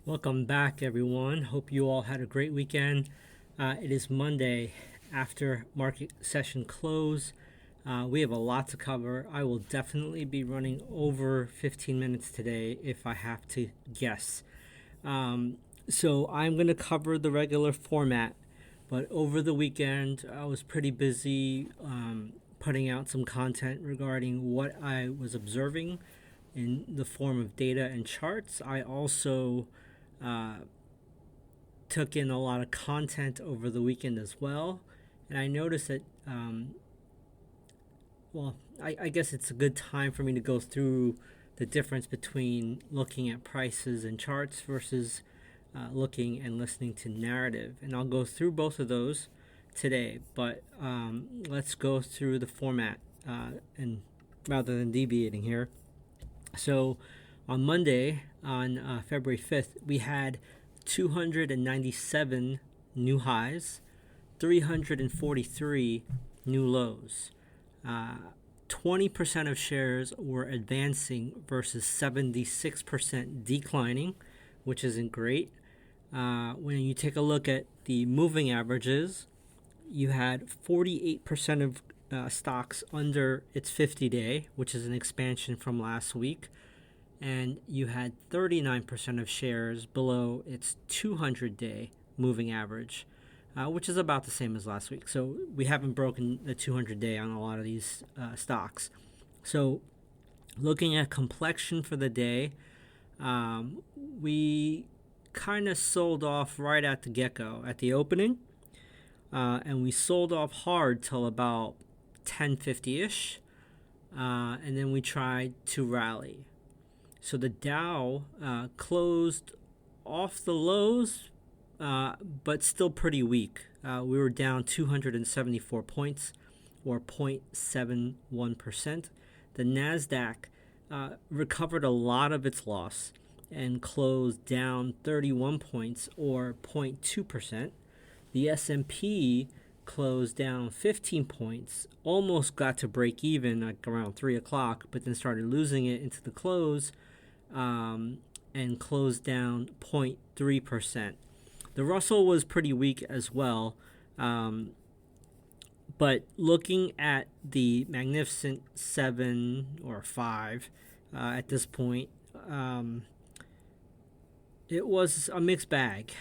Welcome back, everyone. Hope you all had a great weekend. It is Monday after market session close. We have a lot to cover. I will definitely be running over 15 minutes today if I have to guess. So I'm going to cover the regular format, but over the weekend I was pretty busy putting out some content regarding what I was observing in the form of data and charts. I also uh, took in a lot of content over the weekend as well. And I noticed that, I guess it's a good time for me to go through the difference between looking at prices and charts versus looking and listening to narrative. And I'll go through both of those today, but let's go through the format and rather than deviating here. So on Monday, on February 5th, we had 297 new highs, 343 new lows. 20% of shares were advancing versus 76% declining, which isn't great. When you take a look at the moving averages, you had 48% of stocks under its 50-day, which is an expansion from last week, and you had 39% of shares below its 200-day moving average, which is about the same as last week. So we haven't broken the 200-day on a lot of these stocks. So looking at complexion for the day, we kind of sold off right at the get-go, at the opening, and we sold off hard till about 10:50ish, and then we tried to rally. So the Dow closed off the lows, but still pretty weak. We were down 274 points, or 0.71%. The NASDAQ recovered a lot of its loss and closed down 31 points, or 0.2%. The S&P closed down 15 points, almost got to break even like around 3 o'clock, but then started losing it into the close, and closed down 0.3%. The Russell was pretty weak as well, but looking at the Magnificent 7 or 5 at this point, it was a mixed bag.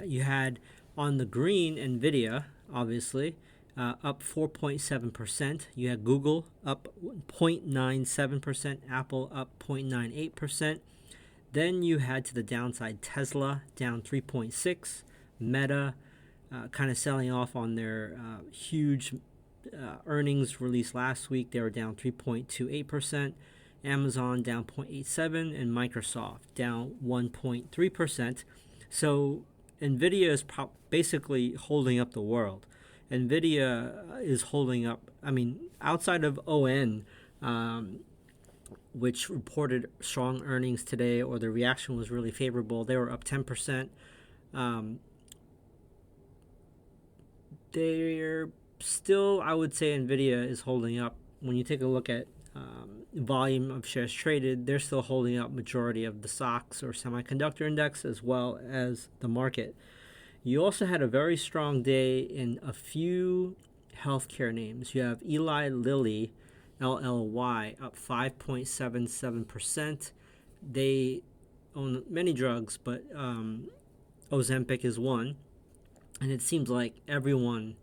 You had on the green NVIDIA, obviously, up 4.7%. You had Google up 0.97%, Apple up 0.98%. Then you had to the downside Tesla down 3.6%, Meta kind of selling off on their huge earnings released last week. They were down 3.28%. Amazon down 0.87%, and Microsoft down 1.3%. So NVIDIA is basically holding up the world. NVIDIA is holding up, outside of ON, which reported strong earnings today, or the reaction was really favorable. They were up 10%. They're still, I would say NVIDIA is holding up. When you take a look at volume of shares traded, they're still holding up majority of the stocks or semiconductor index as well as the market. You also had a very strong day in a few healthcare names. You have Eli Lilly, LLY, up 5.77%. They own many drugs, but Ozempic is one. And it seems like everyone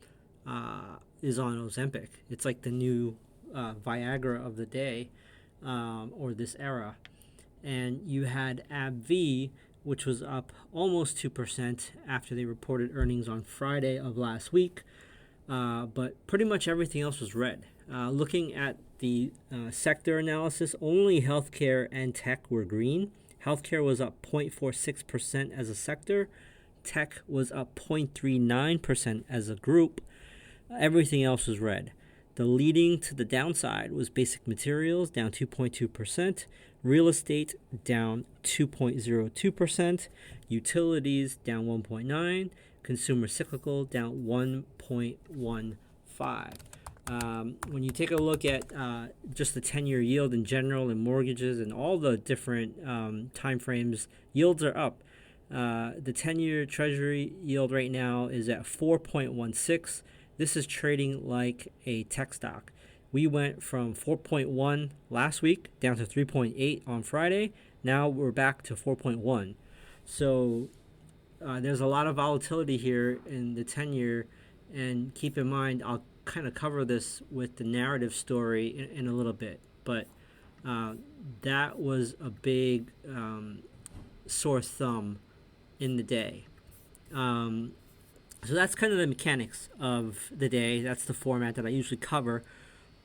is on Ozempic. It's like the new Viagra of the day, or this era. And you had AbbVie, which was up almost 2% after they reported earnings on Friday of last week. But pretty much everything else was red. Looking at the sector analysis, only healthcare and tech were green. Healthcare was up 0.46% as a sector. Tech was up 0.39% as a group. Everything else was red. The leading to the downside was basic materials, down 2.2%, real estate down 2.02%, utilities down 1.9%, consumer cyclical down 1.15%. When you take a look at just the 10-year yield in general and mortgages and all the different time frames, yields are up. The 10-year Treasury yield right now is at 4.16. This is trading like a tech stock. We went from 4.1 last week down to 3.8 on Friday. Now we're back to 4.1. So there's a lot of volatility here in the 10-year. And keep in mind, I'll kind of cover this with the narrative story in a little bit. But that was a big sore thumb in the day. So that's kind of the mechanics of the day. That's the format that I usually cover.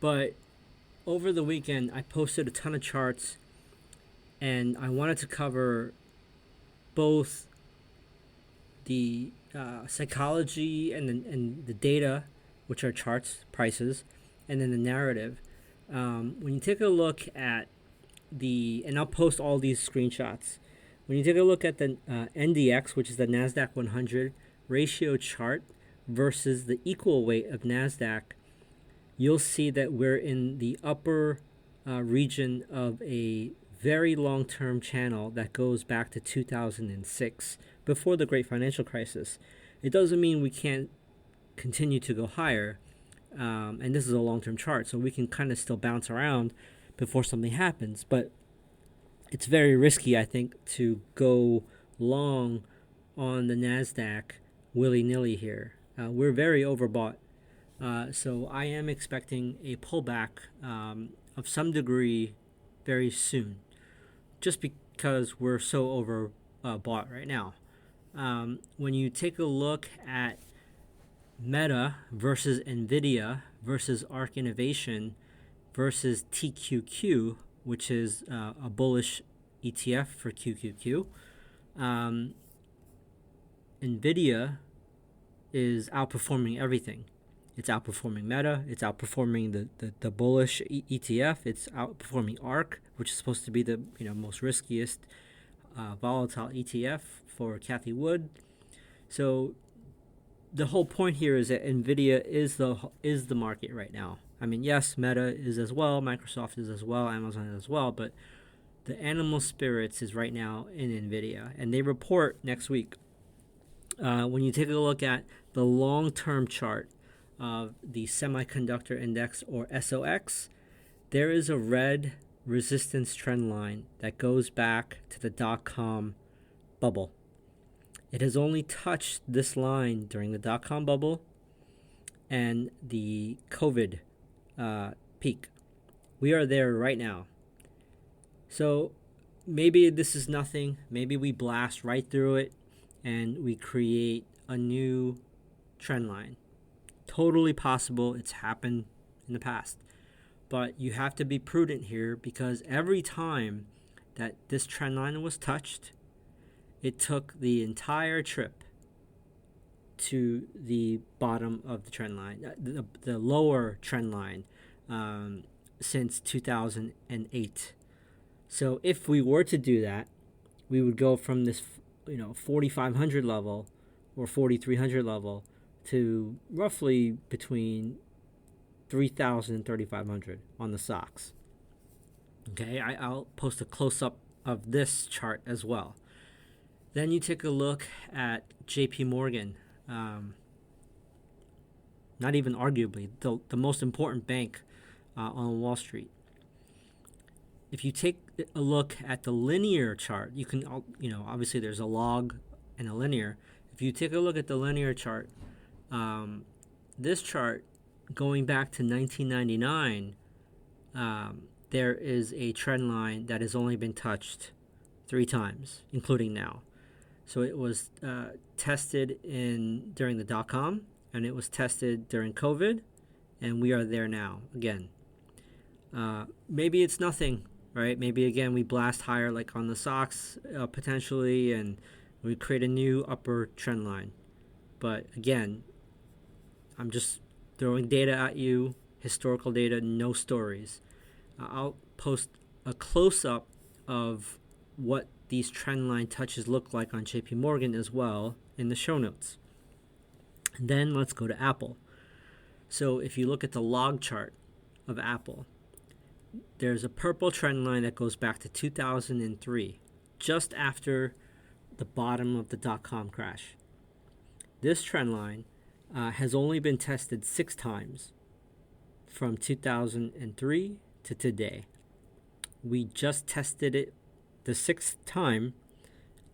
But over the weekend, I posted a ton of charts, and I wanted to cover both the psychology and the data, which are charts, prices, and then the narrative. When you take a look at and I'll post all these screenshots. When you take a look at the NDX, which is the NASDAQ 100 ratio chart versus the equal weight of NASDAQ, you'll see that we're in the upper region of a very long-term channel that goes back to 2006, before the great financial crisis. It doesn't mean we can't continue to go higher, and this is a long-term chart, so we can kind of still bounce around before something happens, but it's very risky, I think, to go long on the NASDAQ willy-nilly here. We're very overbought. So I am expecting a pullback of some degree very soon, just because we're so overbought right now. When you take a look at Meta versus NVIDIA versus ARC Innovation versus TQQ, which is a bullish ETF for QQQ, NVIDIA is outperforming everything. It's outperforming Meta. It's outperforming the bullish ETF. It's outperforming ARC, which is supposed to be the most riskiest volatile ETF for Cathie Wood. So the whole point here is that NVIDIA is the market right now. I mean, yes, Meta is as well, Microsoft is as well, Amazon is as well, but the animal spirits is right now in NVIDIA, and they report next week. When you take a look at the long-term chart of the semiconductor index, or SOX, there is a red resistance trend line that goes back to the dot-com bubble. It has only touched this line during the dot-com bubble and the COVID peak. We are there right now. So maybe this is nothing. Maybe we blast right through it and we create a new trend line. Totally possible. It's happened in the past. But you have to be prudent here, because every time that this trend line was touched, it took the entire trip to the bottom of the trend line, the lower trend line, since 2008. So if we were to do that, we would go from this 4,500 level or 4,300 level to roughly between 3,000 and 3,500 on the SOX. Okay, I'll post a close-up of this chart as well. Then you take a look at JP Morgan, not even arguably the most important bank on Wall Street. If you take a look at the linear chart, you can, obviously there's a log and a linear. If you take a look at the linear chart, this chart going back to 1999, there is a trend line that has only been touched 3 times, including now. So it was tested during the dot-com, and it was tested during COVID, and we are there now again. Maybe it's nothing, right? Maybe again we blast higher, like on the SOX potentially, and we create a new upper trend line. But again, I'm just throwing data at you, historical data, no stories. I'll post a close-up of what these trend line touches look like on JP Morgan as well in the show notes. And then let's go to Apple. So if you look at the log chart of Apple, there's a purple trend line that goes back to 2003, just after the bottom of the dot-com crash. This trend line has only been tested 6 times from 2003 to today. We just tested it the 6th time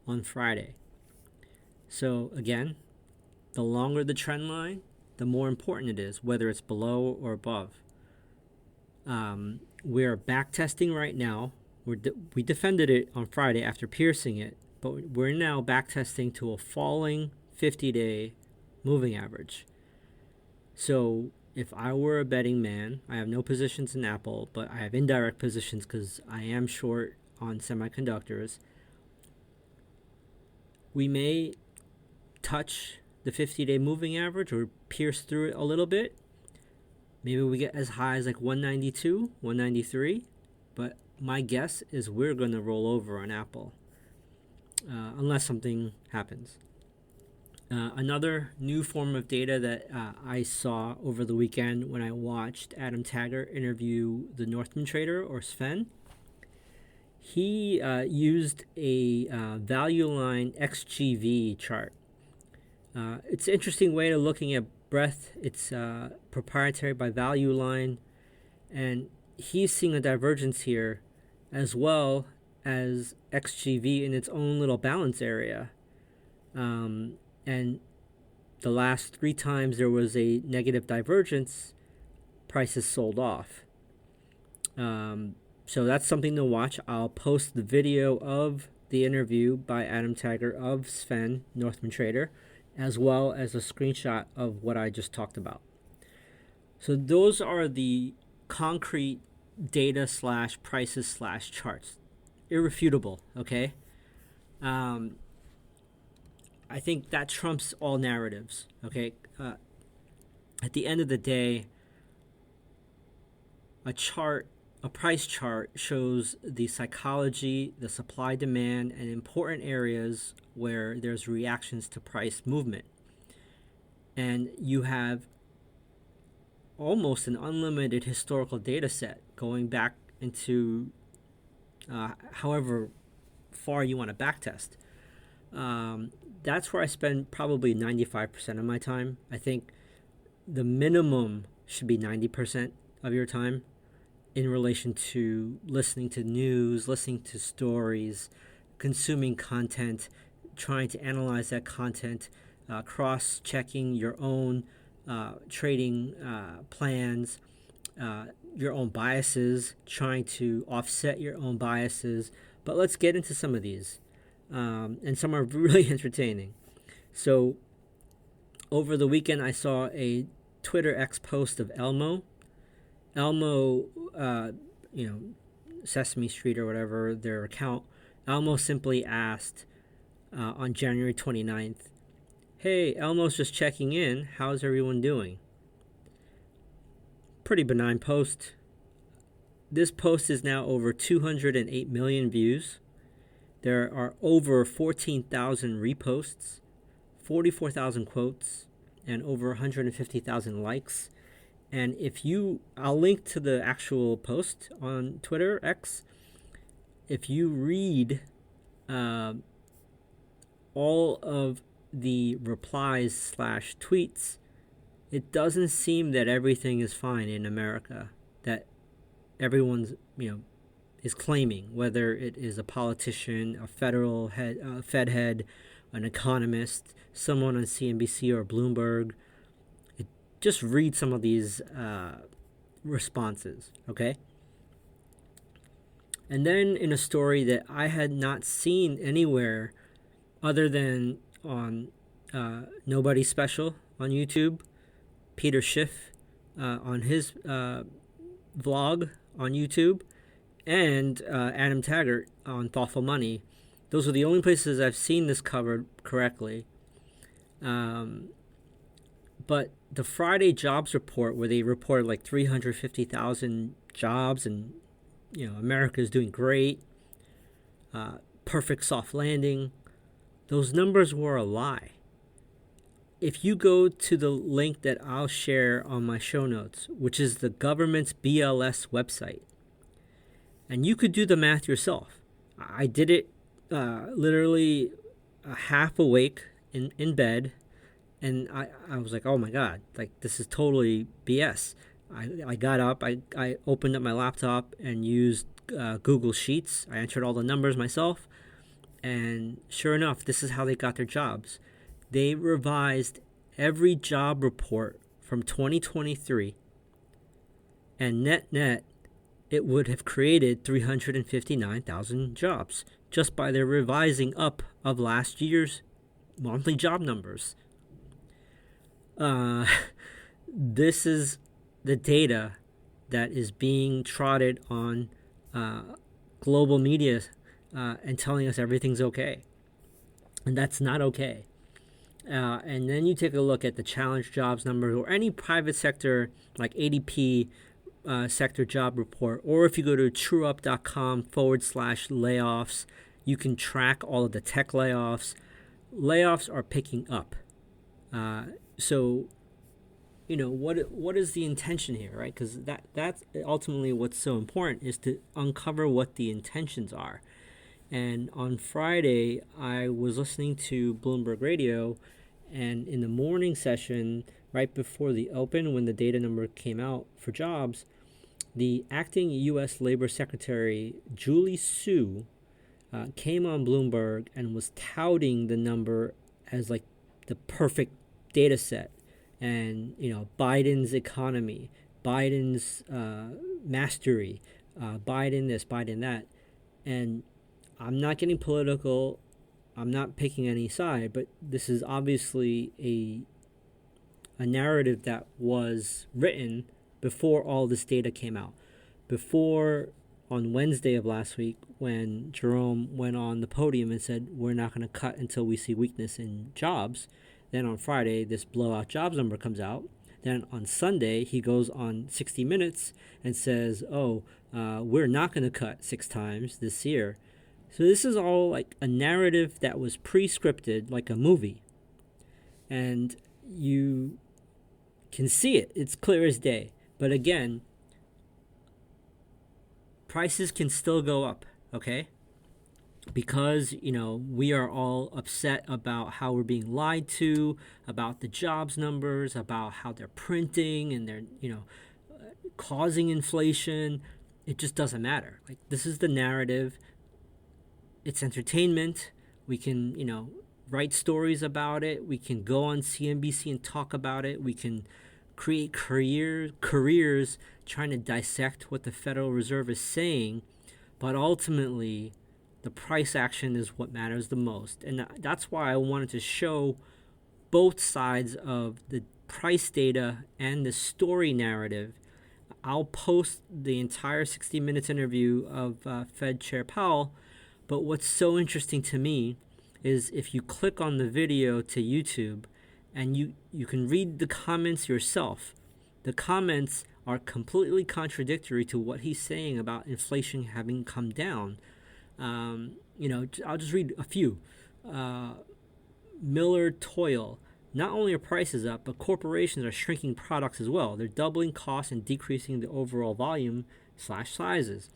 on Friday. So again, the longer the trend line, the more important it is, whether it's below or above. We're back testing right now. We defended it on Friday after piercing it, but we're now back testing to a falling 50-day moving average. So if I were a betting man, I have no positions in Apple, but I have indirect positions because I am short on semiconductors. We may touch the 50-day moving average or pierce through it a little bit. Maybe we get as high as like 192, 193. But my guess is we're going to roll over on Apple unless something happens. Another new form of data that I saw over the weekend when I watched Adam Taggart interview the Northman trader, or Sven. He used a value line XGV chart. It's an interesting way of looking at breadth. It's proprietary by value line, and he's seeing a divergence here as well as XGV in its own little balance area. And the last 3 times there was a negative divergence, prices sold off. So that's something to watch. I'll post the video of the interview by Adam Taggart of Sven, Northman Trader, as well as a screenshot of what I just talked about. So those are the concrete data / prices / charts. Irrefutable, okay? I think that trumps all narratives, okay? At the end of the day, a price chart shows the psychology, the supply demand, and important areas where there's reactions to price movement. And you have almost an unlimited historical data set going back into however far you want to backtest. That's where I spend probably 95% of my time. I think the minimum should be 90% of your time in relation to listening to news, listening to stories, consuming content, trying to analyze that content, cross-checking your own trading plans, your own biases, trying to offset your own biases. But let's get into some of these. And some are really entertaining. So over the weekend, I saw a Twitter X post of Elmo. Elmo, Sesame Street or whatever, their account. Elmo simply asked on January 29th, "Hey, Elmo's just checking in. How's everyone doing?" Pretty benign post. This post is now over 208 million views. There are over 14,000 reposts, 44,000 quotes, and over 150,000 likes. And I'll link to the actual post on Twitter X. If you read all of the replies / tweets, it doesn't seem that everything is fine in America, that everyone's, is claiming, whether it is a politician, a federal head, Fed head, an economist, someone on CNBC or Bloomberg. Just read some of these responses, okay? And then in a story that I had not seen anywhere other than on Nobody Special on YouTube, Peter Schiff on his vlog on YouTube, and Adam Taggart on Thoughtful Money. Those are the only places I've seen this covered correctly. But the Friday jobs report, where they reported like 350,000 jobs and, America is doing great, perfect soft landing, those numbers were a lie. If you go to the link that I'll share on my show notes, which is the government's BLS website, and you could do the math yourself. I did it literally half awake in bed, and I was like, oh my God, like this is totally BS. I got up, I opened up my laptop and used Google Sheets. I entered all the numbers myself, and sure enough, this is how they got their jobs. They revised every job report from 2023, and net, it would have created 359,000 jobs just by their revising up of last year's monthly job numbers. Uh, this is the data that is being trotted on uh, global media and telling us everything's okay. And that's not okay. And then you take a look at the challenge jobs numbers or any private sector like ADP sector job report, or if you go to trueup.com/layoffs, you can track all of the tech layoffs. Layoffs are picking up. So, what is the intention here, right? Because that's ultimately what's so important, is to uncover what the intentions are. And on Friday, I was listening to Bloomberg Radio, and in the morning session, right before the open, when the data number came out for jobs, the acting U.S. Labor Secretary, Julie Su, came on Bloomberg and was touting the number as like the perfect data set. And, Biden's economy, Biden's mastery, Biden this, Biden that. And I'm not getting political. I'm not picking any side, but this is obviously a narrative that was written before all this data came out. Before, on Wednesday of last week, when Jerome went on the podium and said, we're not going to cut until we see weakness in jobs. Then on Friday, this blowout jobs number comes out. Then on Sunday, he goes on 60 Minutes and says, we're not going to cut 6 times this year. So this is all like a narrative that was pre-scripted, like a movie. And you can see it. It's clear as day. But again, prices can still go up, okay? Because, we are all upset about how we're being lied to, about the jobs numbers, about how they're printing and they're, causing inflation. It just doesn't matter. Like, this is the narrative. It's entertainment. We can, write stories about it. We can go on CNBC and talk about it. We can create careers trying to dissect what the Federal Reserve is saying. But ultimately, the price action is what matters the most. And that's why I wanted to show both sides of the price data and the story narrative. I'll post the entire 60 Minutes interview of Fed Chair Powell. But what's so interesting to me is if you click on the video to YouTube and you can read the comments yourself, the comments are completely contradictory to what he's saying about inflation having come down. I'll just read a few. Miller Toil. Not only are prices up, but corporations are shrinking products as well. They're doubling costs and decreasing the overall volume / sizes.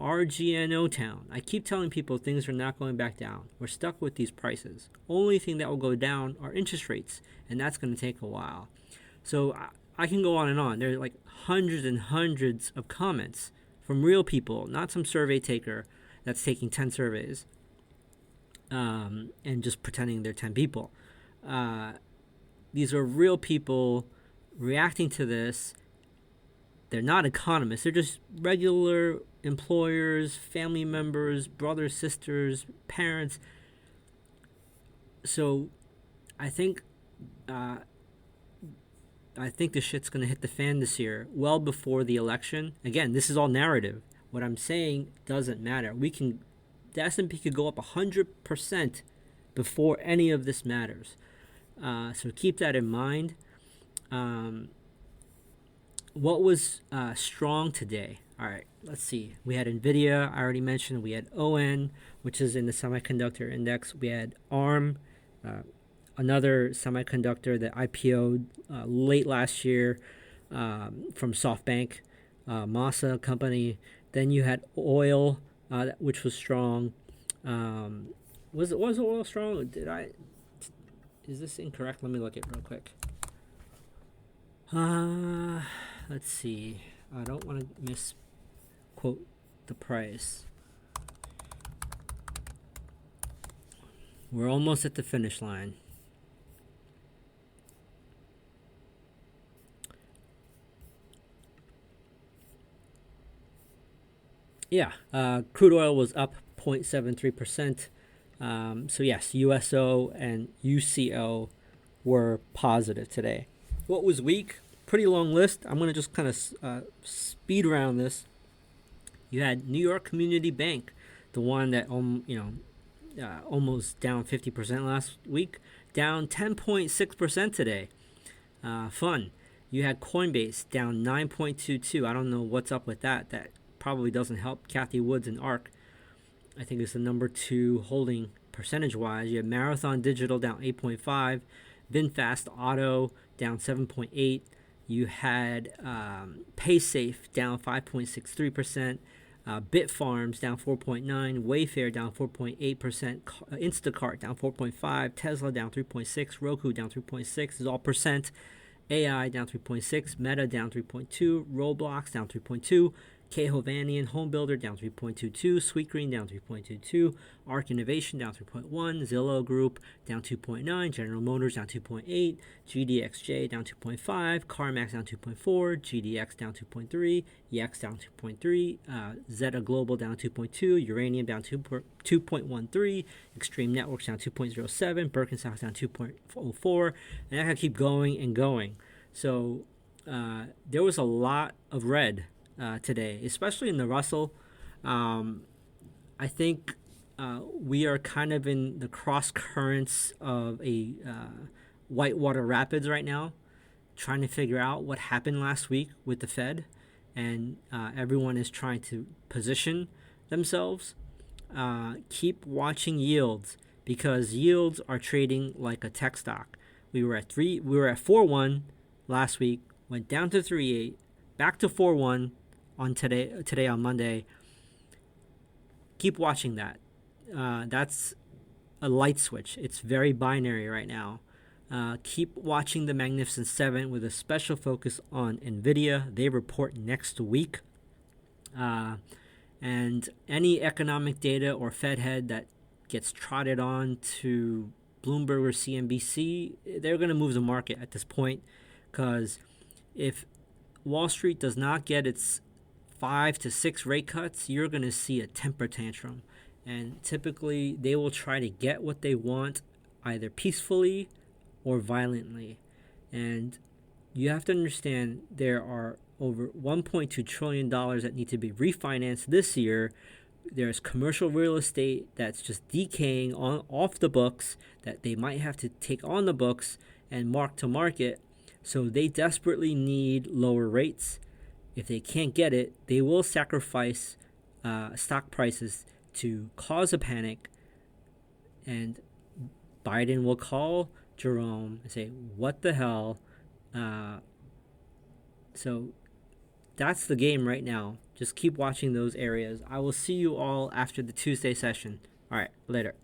RGNO Town. I keep telling people things are not going back down. We're stuck with these prices. Only thing that will go down are interest rates, and that's going to take a while. So I can go on and on. There are like hundreds and hundreds of comments from real people, not some survey taker that's taking 10 surveys and just pretending they're 10 people. These are real people reacting to this. They're not economists. They're just regular employers, family members, brothers, sisters, parents. So I think the shit's going to hit the fan this year, well before the election. Again, this is all narrative. What I'm saying doesn't matter. The S&P could go up 100% before any of this matters. So keep that in mind. What was strong today? All right, let's see. We had NVIDIA, I already mentioned. We had ON, which is in the semiconductor index. We had ARM, another semiconductor that IPO'd late last year from SoftBank, Masa company. Then you had oil, which was strong. Was oil strong? Is this incorrect? Let me look at it real quick. Let's see. I don't want to misquote the price. We're almost at the finish line. Yeah, crude oil was up 0.73%. So yes, USO and UCO were positive today. What was weak? Pretty long list. I'm going to just kind of speed around this. You had New York Community Bank, the one that almost down 50% last week, down 10.6% today. Fun. You had Coinbase down 9.22. I don't know what's up with that. That probably doesn't help Kathy Woods and ARK. I think it's the number 2 holding percentage-wise. You had Marathon Digital down 8.5. VinFast Auto down 7.8. You had PaySafe down 5.63%. Bitfarms down 4.9%, Wayfair down 4.8%, Instacart down 4.5%, Tesla down 3.6%, Roku down 3.6%. Is all percent. AI down 3.6%, Meta down 3.2%, Roblox down 3.2%, Hovanian Home Builder down 3.22%, Sweetgreen down 3.22%, Arc Innovation down 3.1%, Zillow Group down 2.9%, General Motors down 2.8%, GDXJ down 2.5%, CarMax down 2.4%, GDX down 2.3%, EX down 2.3%, Zeta Global down 2.2%, Uranium down 2.13%, Extreme Networks down 2.07%, Birkenstock down 2.04%, and I can keep going and going. So there was a lot of red today, especially in the Russell. I think we are kind of in the cross currents of a whitewater rapids right now, trying to figure out what happened last week with the Fed, and everyone is trying to position themselves. Keep watching yields, because yields are trading like a tech stock. We were at 4.1 last week, went down to 3.8, back to 4.1 on today on Monday. Keep watching that. That's a light switch. It's very binary right now. Keep watching the Magnificent Seven with a special focus on NVIDIA. They report next week. And any economic data or Fed head that gets trotted on to Bloomberg or CNBC, they're going to move the market at this point, because if Wall Street does not get its 5 to 6 rate cuts, you're going to see a temper tantrum. And typically, they will try to get what they want either peacefully or violently. And you have to understand there are over $1.2 trillion that need to be refinanced this year. There's commercial real estate that's just decaying off the books that they might have to take on the books and mark to market. So they desperately need lower rates. If they can't get it, they will sacrifice stock prices to cause a panic. And Biden will call Jerome and say, what the hell? So that's the game right now. Just keep watching those areas. I will see you all after the Tuesday session. All right, later.